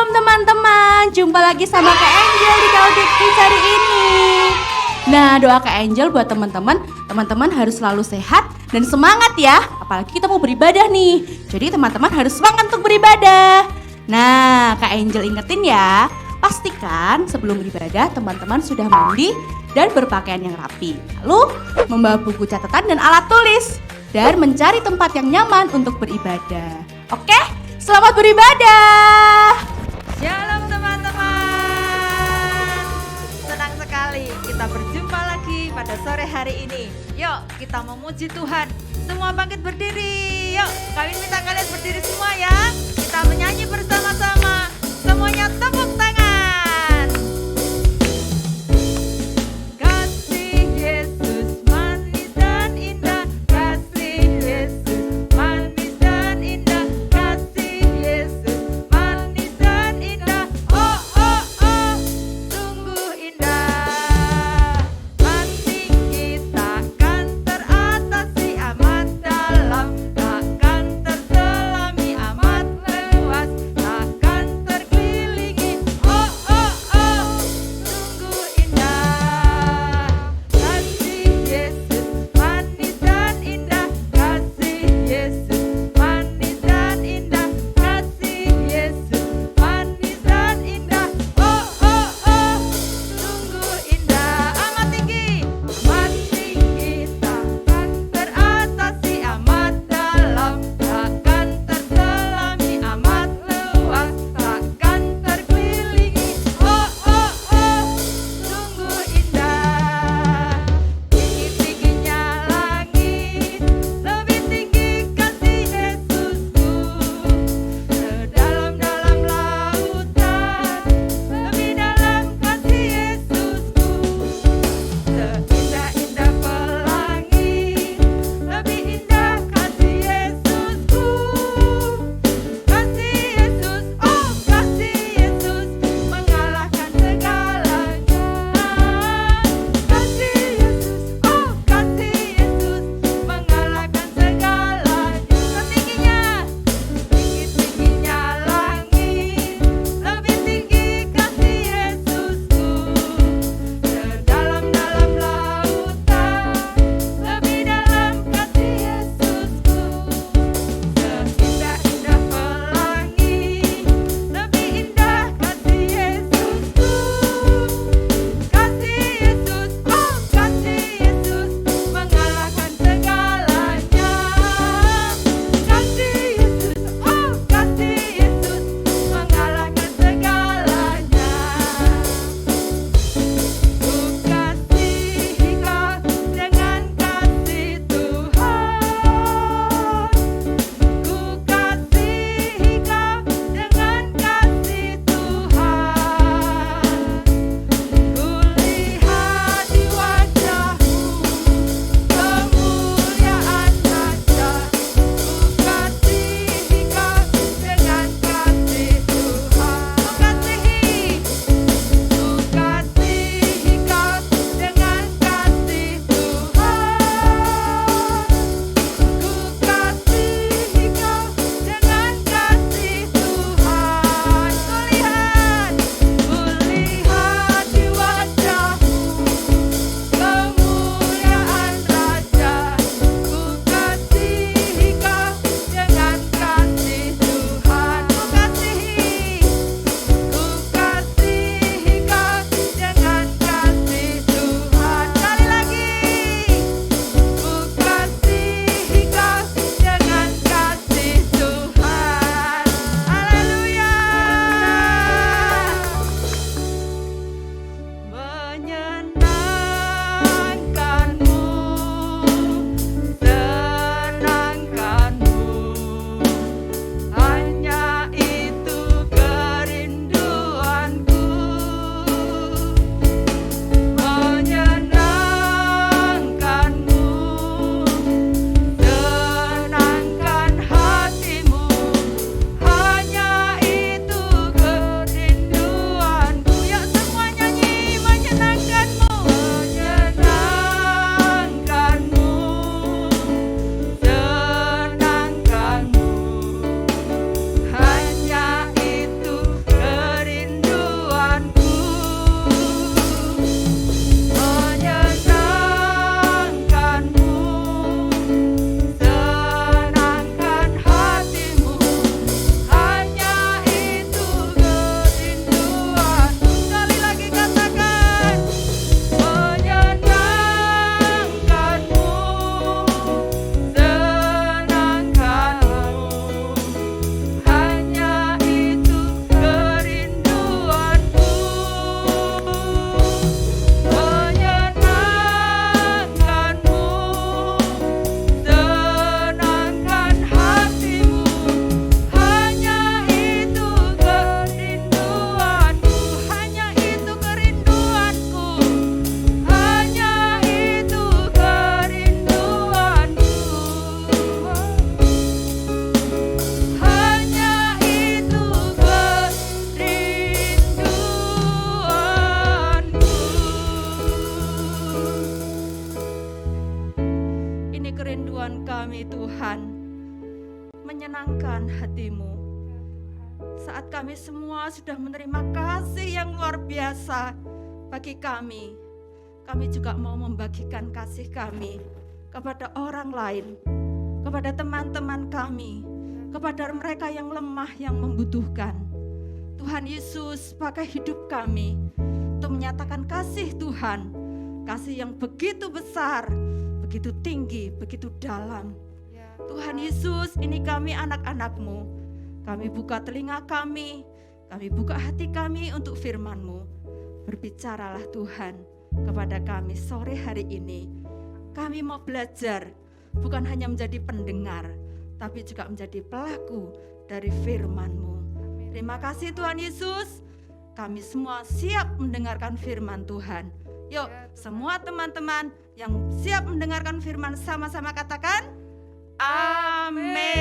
Shalom teman-teman, jumpa lagi sama Kak Angel di Kaudik Kids hari ini. Nah, doa Kak Angel buat teman-teman harus selalu sehat dan semangat ya. Apalagi kita mau beribadah nih. Jadi teman-teman harus semangat untuk beribadah. Nah, Kak Angel ingetin ya, pastikan sebelum beribadah teman-teman sudah mandi dan berpakaian yang rapi. Lalu membawa buku catatan dan alat tulis. Dan mencari tempat yang nyaman untuk beribadah. Oke, selamat beribadah. Shalom teman-teman. Senang sekali kita berjumpa lagi pada sore hari ini. Yuk kita memuji Tuhan. Semua bangkit berdiri. Yuk kami minta kalian berdiri semua ya. Kita menyanyi bersama-sama. Semuanya tepuk tangan. Kasih Yesus manis dan indah. Kasih Yesus manis dan indah. Kasih Yesus manis dan indah. Oh oh oh, sungguh indah. Mati kita kan teratasi amat dalam, takkan terselami amat luas, takkan terkelilingi Tuhan kami Tuhan, menyenangkan hati-Mu. Saat kami semua sudah menerima kasih yang luar biasa bagi kami juga mau membagikan kasih kami kepada orang lain, kepada teman-teman kami, kepada mereka yang lemah, yang membutuhkan. Tuhan Yesus, pakai hidup kami untuk menyatakan kasih Tuhan, kasih yang begitu besar, begitu tinggi, begitu dalam. Tuhan Yesus, ini kami anak-anak-Mu. Kami buka telinga kami buka hati kami untuk firman-Mu. Berbicaralah Tuhan kepada kami sore hari ini. Kami mau belajar, bukan hanya menjadi pendengar, tapi juga menjadi pelaku dari firman-Mu. Terima kasih Tuhan Yesus, kami semua siap mendengarkan firman Tuhan. Yuk, semua teman-teman yang siap mendengarkan firman sama-sama katakan, amin.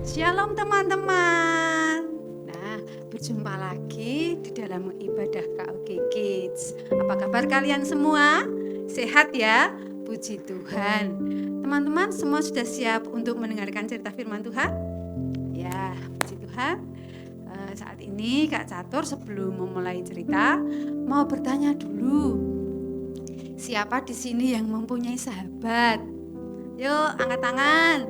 Shalom teman-teman. Nah, berjumpa lagi di dalam ibadah KOG Kids. Apa kabar kalian semua? Sehat ya? Puji Tuhan. Teman-teman semua sudah siap untuk mendengarkan cerita firman Tuhan? Ya, puji Tuhan. Saat ini Kak Catur sebelum memulai cerita mau bertanya dulu. Siapa di sini yang mempunyai sahabat? Yuk, angkat tangan.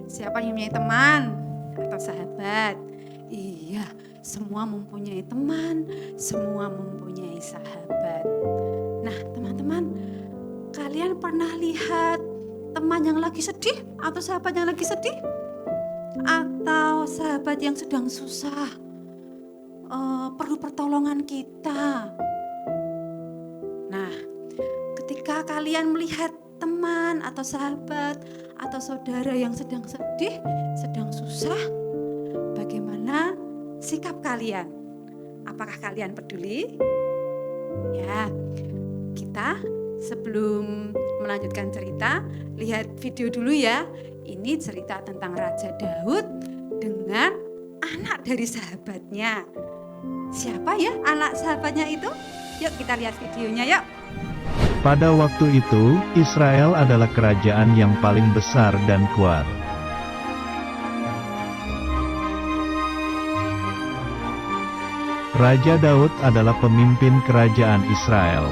Siapa yang mempunyai teman atau sahabat? Iya, semua mempunyai teman, semua mempunyai sahabat. Nah, teman-teman, kalian pernah lihat teman yang lagi sedih atau sahabat yang lagi sedih? Atau sahabat yang sedang susah, perlu pertolongan kita? Nah, ketika kalian melihat teman atau sahabat atau saudara yang sedang sedih, sedang susah, bagaimana sikap kalian? Apakah kalian peduli? Ya, kita sebelum melanjutkan cerita, lihat video dulu ya. Ini cerita tentang Raja Daud dengan anak dari sahabatnya. Siapa ya anak sahabatnya itu? Yuk kita lihat videonya yuk. Pada waktu itu, Israel adalah kerajaan yang paling besar dan kuat. Raja Daud adalah pemimpin kerajaan Israel.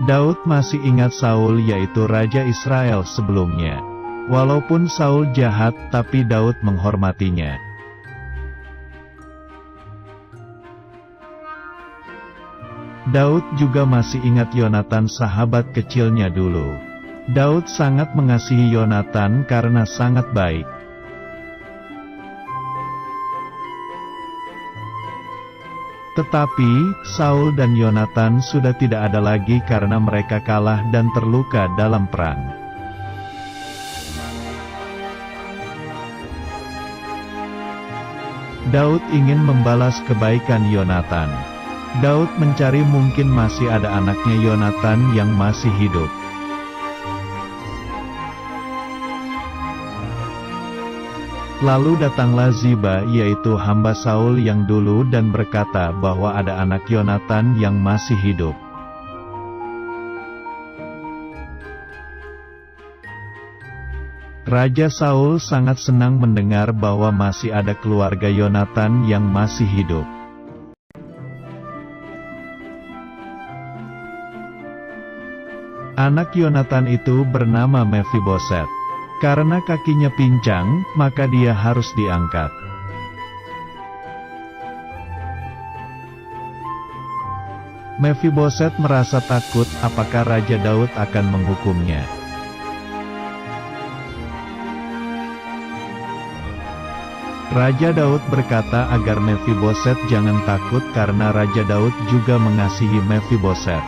Daud masih ingat Saul, yaitu Raja Israel sebelumnya. Walaupun Saul jahat, tapi Daud menghormatinya. Daud juga masih ingat Yonatan, sahabat kecilnya dulu. Daud sangat mengasihi Yonatan karena sangat baik. Tetapi, Saul dan Yonatan sudah tidak ada lagi karena mereka kalah dan terluka dalam perang. Daud ingin membalas kebaikan Yonatan. Daud mencari mungkin masih ada anaknya Yonatan yang masih hidup. Lalu datanglah Ziba, yaitu hamba Saul yang dulu, dan berkata bahwa ada anak Yonatan yang masih hidup. Raja Saul sangat senang mendengar bahwa masih ada keluarga Yonatan yang masih hidup. Anak Yonatan itu bernama Mefiboset. Karena kakinya pincang, maka dia harus diangkat. Mefiboset merasa takut apakah Raja Daud akan menghukumnya. Raja Daud berkata agar Mefiboset jangan takut karena Raja Daud juga mengasihi Mefiboset.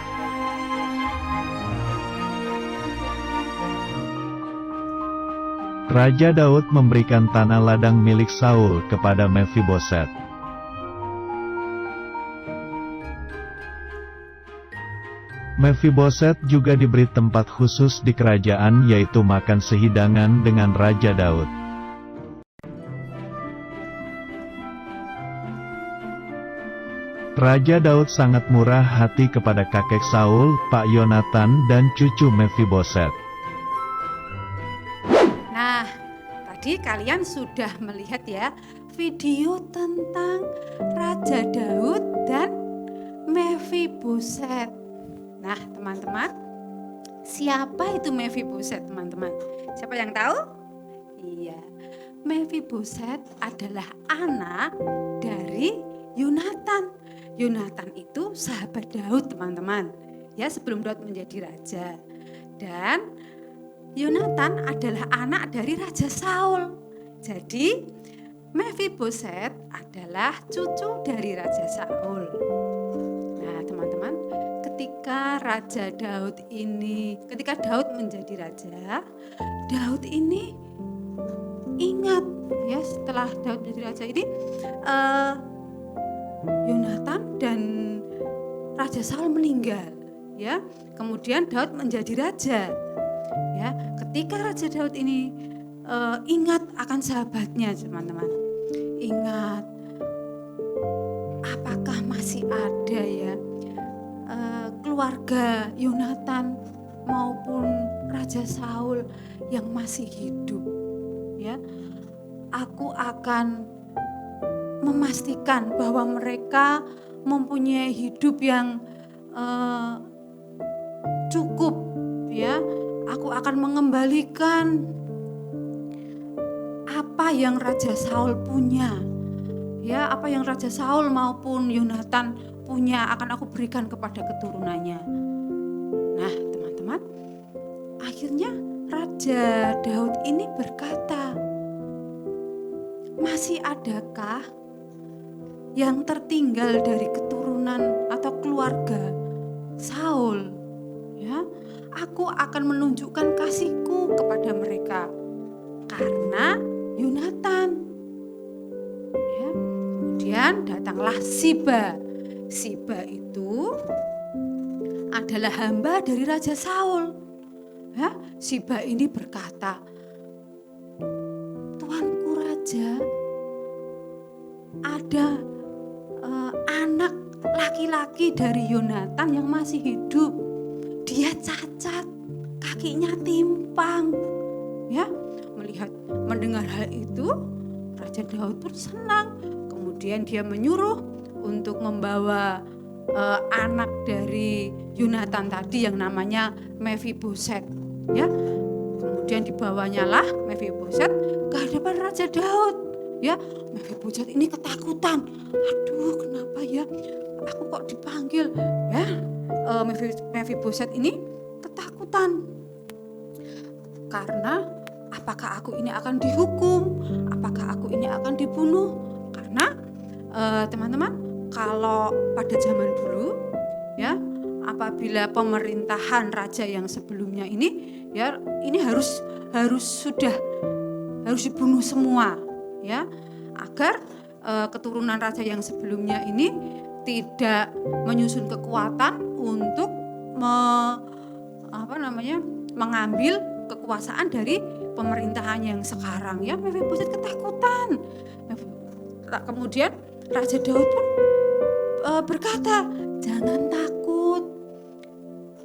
Raja Daud memberikan tanah ladang milik Saul kepada Mefiboset. Mefiboset juga diberi tempat khusus di kerajaan, yaitu makan sehidangan dengan Raja Daud. Raja Daud sangat murah hati kepada kakek Saul, Pak Yonatan, dan cucu Mefiboset. Nah, tadi kalian sudah melihat ya video tentang Raja Daud dan Mefiboset. Nah, teman-teman, siapa itu Mefiboset, teman-teman? Siapa yang tahu? Iya, Mefiboset adalah anak dari Yonatan. Yonatan itu sahabat Daud, teman-teman. Ya, sebelum Daud menjadi raja. Dan Yonatan adalah anak dari Raja Saul. Jadi, Mefiboset adalah cucu dari Raja Saul. Nah, teman-teman, ketika Daud menjadi raja, Daud ini ingat ya, setelah Daud menjadi raja ini Yonatan dan Raja Saul meninggal ya. Kemudian Daud menjadi raja. Ya, ketika Raja Daud ini ingat akan sahabatnya, teman-teman. Ingat, apakah masih ada ya keluarga Yonatan maupun Raja Saul yang masih hidup? Ya, aku akan memastikan bahwa mereka mempunyai hidup yang cukup, ya. Aku akan mengembalikan apa yang Raja Saul punya, ya, apa yang Raja Saul maupun Yonatan punya akan aku berikan kepada keturunannya. Nah, teman-teman, akhirnya Raja Daud ini berkata, masih adakah yang tertinggal dari keturunan atau keluarga Saul? Ya, aku akan menunjukkan kasihku kepada mereka karena Yonatan. Ya, kemudian datanglah Siba. Siba itu adalah hamba dari Raja Saul. Ya, Siba ini berkata, Tuanku Raja, ada anak laki-laki dari Yonatan yang masih hidup. Dia cacat, kakinya timpang. Ya, mendengar hal itu, Raja Daud pun senang. Kemudian dia menyuruh untuk membawa anak dari Yonatan tadi yang namanya Mefiboset. Ya, kemudian dibawanyalah Mefiboset ke hadapan Raja Daud. Ya, Mefiboset ini ketakutan. Aduh, kenapa ya? Aku kok dipanggil? Ya, Mefiboset ini ketakutan. Karena apakah aku ini akan dihukum? Apakah aku ini akan dibunuh? Karena teman-teman, kalau pada zaman dulu, ya, apabila pemerintahan raja yang sebelumnya ini, ya, ini harus dibunuh semua. Ya, agar keturunan raja yang sebelumnya ini tidak menyusun kekuatan untuk mengambil kekuasaan dari pemerintahan yang sekarang. Ya, Mefiboset ketakutan. Kemudian Raja Daud pun berkata, jangan takut,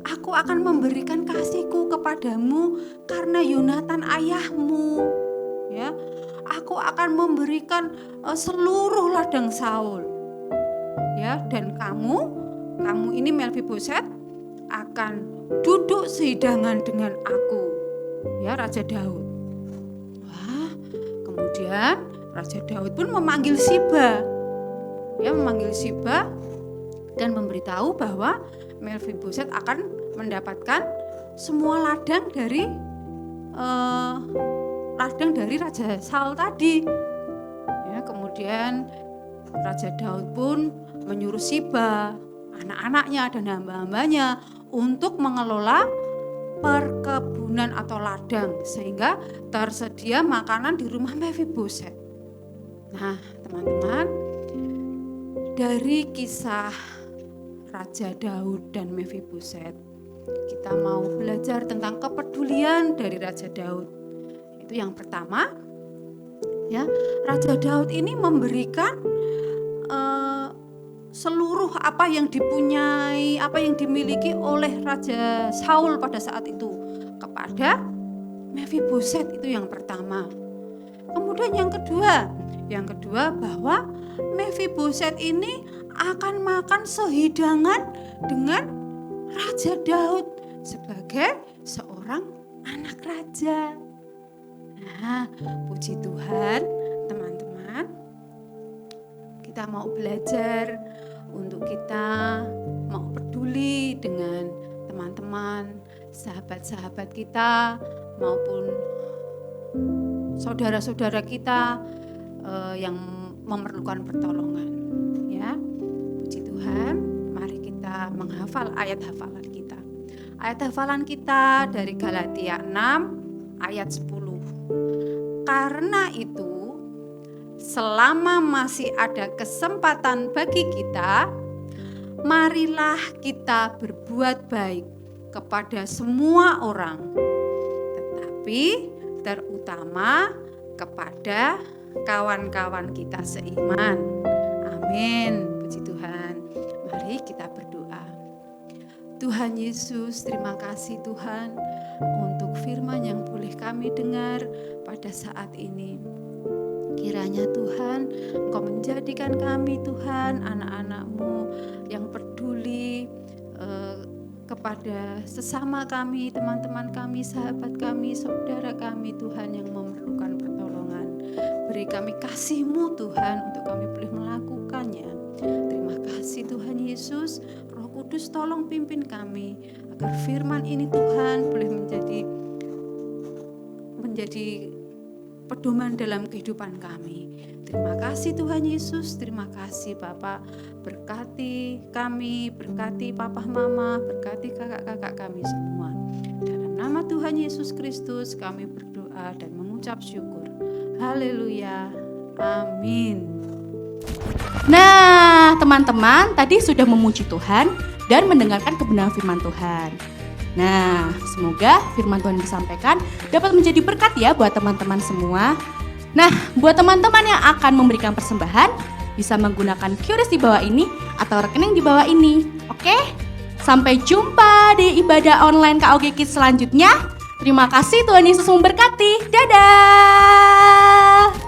aku akan memberikan kasihku kepadamu karena Yonatan ayahmu. Ya, aku akan memberikan seluruh ladang Saul. Ya, dan kamu ini Mefiboset akan duduk sehidangan dengan aku. Ya, Raja Daud. Wah, kemudian Raja Daud pun memanggil Siba. Ya, memanggil Siba dan memberitahu bahwa Mefiboset akan mendapatkan semua ladang dari Raja Saul tadi. Ya, kemudian Raja Daud pun menyuruh Siba, anak-anaknya dan hamba-hambanya untuk mengelola perkebunan atau ladang sehingga tersedia makanan di rumah Mefiboset. Nah, teman-teman, dari kisah Raja Daud dan Mefiboset, kita mau belajar tentang kepedulian dari Raja Daud. Itu yang pertama, ya, Raja Daud ini memberikan seluruh apa yang dipunyai, apa yang dimiliki oleh Raja Saul pada saat itu kepada Mephiboset. Itu yang pertama. Kemudian yang kedua bahwa Mephiboset ini akan makan sehidangan dengan Raja Daud sebagai seorang anak raja. Nah, puji Tuhan, teman-teman, kita mau belajar untuk kita mau peduli dengan teman-teman, sahabat-sahabat kita maupun saudara-saudara kita yang memerlukan pertolongan. Ya, puji Tuhan, mari kita menghafal ayat hafalan kita. Ayat hafalan kita dari Galatia 6 ayat 10. Karena itu, selama masih ada kesempatan bagi kita, marilah kita berbuat baik kepada semua orang, tetapi terutama kepada kawan-kawan kita seiman. Amin. Puji Tuhan. Mari kita berdoa. Tuhan Yesus, terima kasih Tuhan untuk firman yang boleh kami dengar pada saat ini. Kiranya Tuhan, Engkau menjadikan kami Tuhan, anak-anak-Mu yang peduli kepada sesama kami, teman-teman kami, sahabat kami, saudara kami Tuhan yang memerlukan pertolongan. Beri kami kasih-Mu Tuhan untuk kami boleh melakukannya. Terima kasih Tuhan Yesus. Roh Kudus tolong pimpin kami agar firman ini Tuhan boleh menjadi pedoman dalam kehidupan kami. Terima kasih Tuhan Yesus, terima kasih Bapak. Berkati kami, berkati Papa Mama, berkati kakak-kakak kami semua. Dalam nama Tuhan Yesus Kristus kami berdoa dan mengucap syukur. Haleluya, amin. Nah, teman-teman tadi sudah memuji Tuhan dan mendengarkan kebenaran firman Tuhan. Nah, semoga firman Tuhan yang disampaikan dapat menjadi berkat ya buat teman-teman semua. Nah, buat teman-teman yang akan memberikan persembahan, bisa menggunakan QRIS di bawah ini atau rekening di bawah ini. Oke? Sampai jumpa di ibadah online KOG Kids selanjutnya. Terima kasih, Tuhan Yesus memberkati. Dadah!